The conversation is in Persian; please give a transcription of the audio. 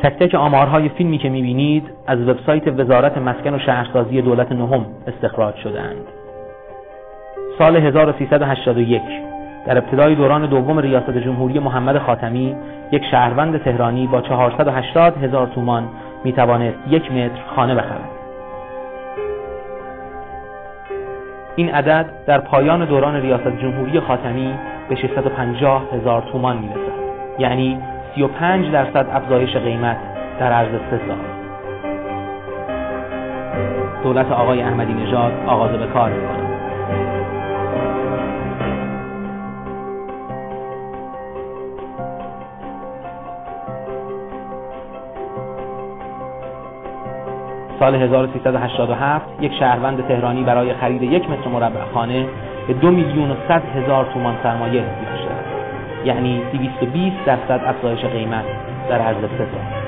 تک تک آمارهای فیلمی که می‌بینید از وبسایت وزارت مسکن و شهرسازی دولت نهم استخراج شده‌اند. سال 1381 در ابتدای دوران دوم ریاست جمهوری محمد خاتمی یک شهروند تهرانی با 480,000 تومان میتوانست 1 متر خانه بخرد. این عدد در پایان دوران ریاست جمهوری خاتمی به 650,000 تومان میرسد، یعنی 35% افزایش قیمت در عرض 3 سال. دولت آقای احمدی نژاد آغاز به کار می‌کند. سال 1387 یک شهروند تهرانی برای خرید 1 متر مربع خانه به 2,100,000 تومان سرمایه احتیاج دارد، یعنی 220% افزایش قیمت در عرض 3 سال.